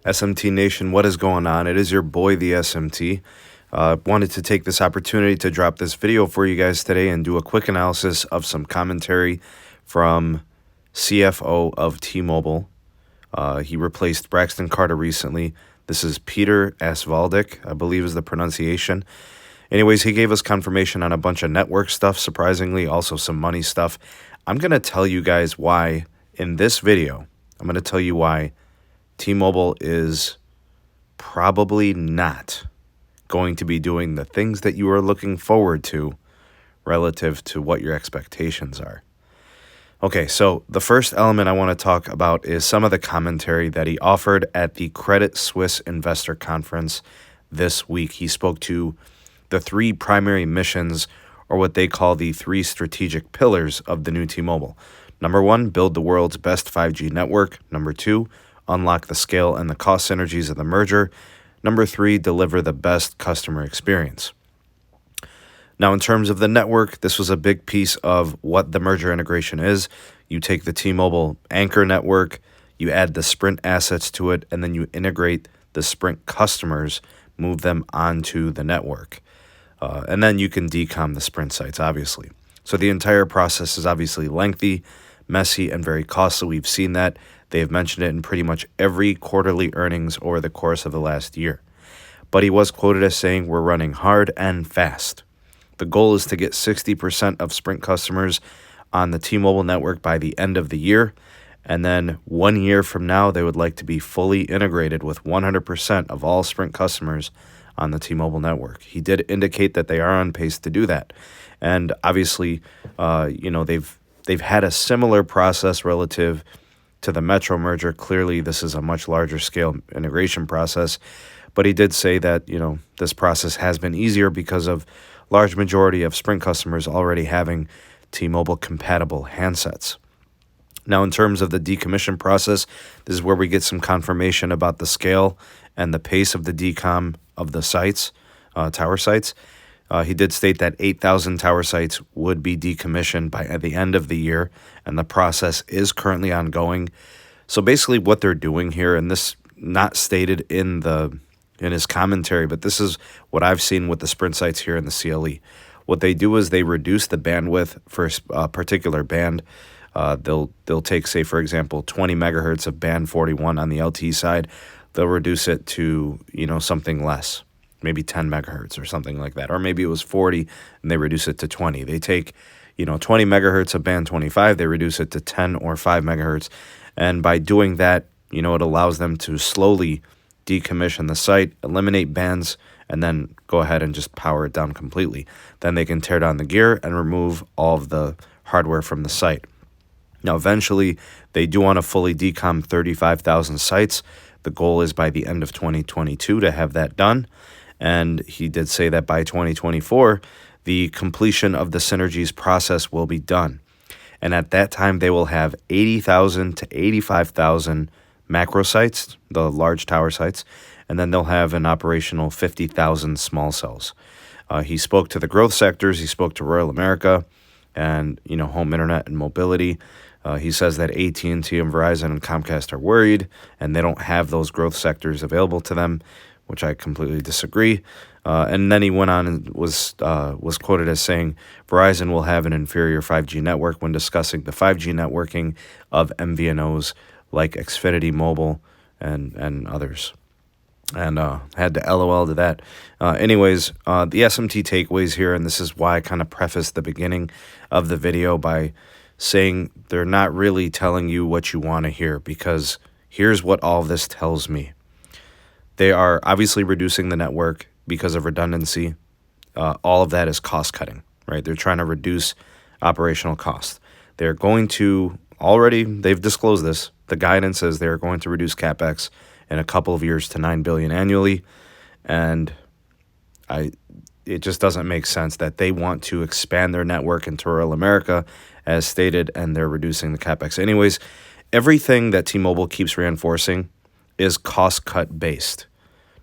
SMT Nation, what is going on? It is your boy, the SMT. Wanted to take this opportunity to drop this video for you guys today and do a quick analysis of some commentary from CFO of T-Mobile. He replaced Braxton Carter recently. This is Peter Asvaldik, I believe is the pronunciation. Anyways, he gave us confirmation on a bunch of network stuff, surprisingly, also some money stuff. I'm going to tell you guys why in this video. I'm going to tell you why T-Mobile is probably not going to be doing the things that you are looking forward to relative to what your expectations are. Okay, so the first element I want to talk about is some of the commentary that he offered at the Credit Suisse Investor Conference this week. He spoke to the three primary missions, or what they call the three strategic pillars of the new T-Mobile. Number one, build the world's best 5G network. Number two, unlock the scale and the cost synergies of the merger. Number three, deliver the best customer experience. Now, in terms of the network, this was a big piece of what the merger integration is. You take the T-Mobile anchor network, you add the Sprint assets to it, and then you integrate the Sprint customers, move them onto the network. And then you can decom the Sprint sites, obviously. So the entire process is obviously lengthy, messy, and very costly. We've seen that. They have mentioned it in pretty much every quarterly earnings over the course of the last year. But he was quoted as saying, "We're running hard and fast." The goal is to get 60% of Sprint customers on the T-Mobile network by the end of the year. And then 1 year from now, they would like to be fully integrated with 100% of all Sprint customers on the T-Mobile network. He did indicate that they are on pace to do that. And obviously, they've had a similar process relative to the Metro merger. Clearly, this is a much larger scale integration process. But he did say that, this process has been easier because of large majority of Sprint customers already having T-Mobile compatible handsets. Now, in terms of the decommission process, this is where we get some confirmation about the scale and the pace of the decom of the sites, tower sites. He did state that 8,000 tower sites would be decommissioned by the end of the year, and the process is currently ongoing. So basically what they're doing here, and this not stated in his commentary, but this is what I've seen with the Sprint sites here in the CLE. What they do is they reduce the bandwidth for a particular band. They'll take, say, for example, 20 megahertz of band 41 on the LTE side. They'll reduce it to, something less, maybe 10 megahertz or something like that. Or maybe it was 40 and they reduce it to 20. They take, 20 megahertz of band 25, they reduce it to 10 or 5 megahertz. And by doing that, it allows them to slowly decommission the site, eliminate bands, and then go ahead and just power it down completely. Then they can tear down the gear and remove all of the hardware from the site. Now, eventually, they do want to fully decom 35,000 sites. The goal is by the end of 2022 to have that done. And he did say that by 2024, the completion of the synergies process will be done. And at that time, they will have 80,000 to 85,000 macro sites, the large tower sites, and then they'll have an operational 50,000 small cells. He spoke to the growth sectors. He spoke to rural America and, home internet and mobility. He says that AT&T and Verizon and Comcast are worried and they don't have those growth sectors available to them, which I completely disagree. And then he went on and was quoted as saying, Verizon will have an inferior 5G network when discussing the 5G networking of MVNOs like Xfinity Mobile and others. And had to LOL to that. Anyways, the SMT takeaways here, and this is why I kind of prefaced the beginning of the video by saying they're not really telling you what you want to hear, because here's what all of this tells me. They are obviously reducing the network because of redundancy. All of that is cost cutting, right? They're trying to reduce operational cost. They're going to they've disclosed this. The guidance is they're going to reduce CapEx in a couple of years to $9 billion annually. And it just doesn't make sense that they want to expand their network into rural America as stated, and they're reducing the CapEx. Anyways, everything that T-Mobile keeps reinforcing is cost cut based.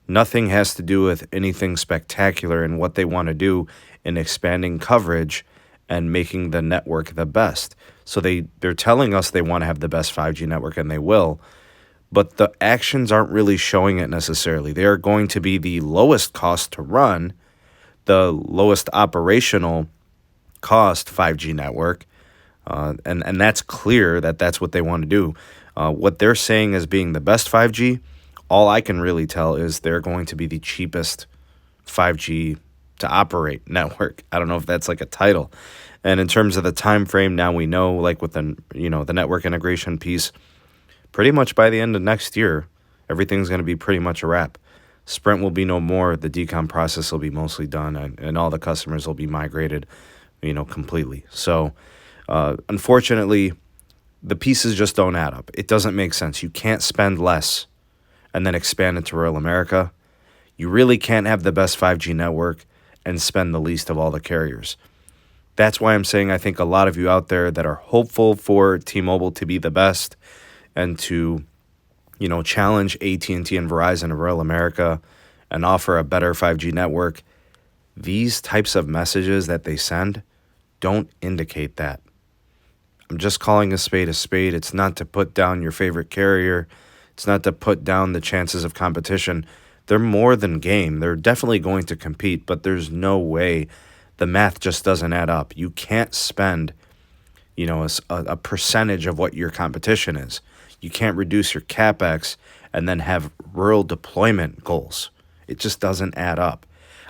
Nothing has to do with anything spectacular in what they want to do in expanding coverage and making the network the best. So they're telling us they want to have the best 5G network, and they will. but the actions aren't really showing it necessarily. They are going to be the lowest cost to run, the lowest operational cost 5G network, and that's clear that that's what they want to do. What they're saying as being the best 5G, all I can really tell is they're going to be the cheapest 5G to operate network. I don't know if that's like a title. And in terms of the time frame, now we know, like with the the network integration piece, pretty much by the end of next year, everything's going to be pretty much a wrap. Sprint will be no more. The decom process will be mostly done, and all the customers will be migrated, completely. So, unfortunately, the pieces just don't add up. It doesn't make sense. You can't spend less and then expand into rural America. You really can't have the best 5G network and spend the least of all the carriers. That's why I'm saying I think a lot of you out there that are hopeful for T-Mobile to be the best and to, challenge AT&T and Verizon in rural America and offer a better 5G network, these types of messages that they send don't indicate that. I'm just calling a spade a spade. It's not to put down your favorite carrier. It's not to put down the chances of competition. They're more than game. They're definitely going to compete, but there's no way. The math just doesn't add up. You can't spend, a percentage of what your competition is. You can't reduce your CapEx and then have rural deployment goals. It just doesn't add up.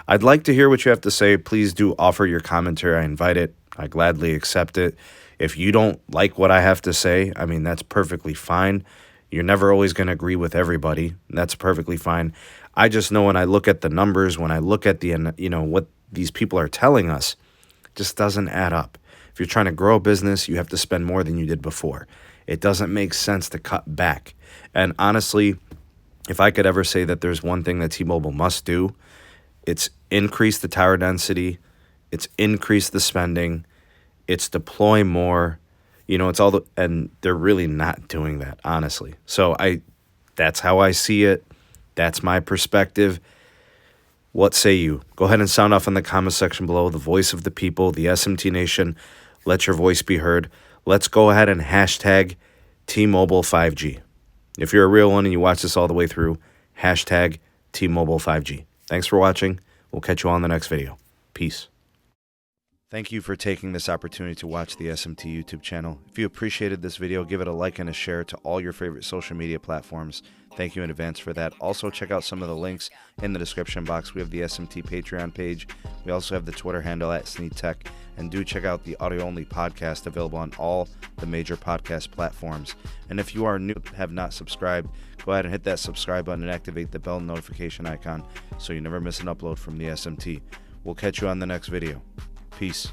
I'd like to hear what you have to say. Please do offer your commentary. I invite it. I gladly accept it. If you don't like what I have to say, that's perfectly fine. You're never always going to agree with everybody. That's perfectly fine. I just know when I look at the numbers, when I look at the, what these people are telling us, it just doesn't add up. If you're trying to grow a business, you have to spend more than you did before. It doesn't make sense to cut back. And honestly, if I could ever say that there's one thing that T-Mobile must do, it's increase the tower density, it's increase the spending, it's deploy more. It's all and they're really not doing that, honestly. So that's how I see it. That's my perspective. What say you? Go ahead and sound off in the comment section below. The voice of the people, the SMT Nation. Let your voice be heard. Let's go ahead and hashtag T-Mobile 5G. If you're a real one and you watch this all the way through, hashtag T-Mobile 5G. Thanks for watching. We'll catch you on the next video. Peace. Thank you for taking this opportunity to watch the SMT YouTube channel. If you appreciated this video, give it a like and a share to all your favorite social media platforms. Thank you in advance for that. Also, check out some of the links in the description box. We have the SMT Patreon page. We also have the Twitter handle @SneedTech. And do check out the audio-only podcast available on all the major podcast platforms. And if you are new, have not subscribed, go ahead and hit that subscribe button and activate the bell notification icon so you never miss an upload from the SMT. We'll catch you on the next video. Peace.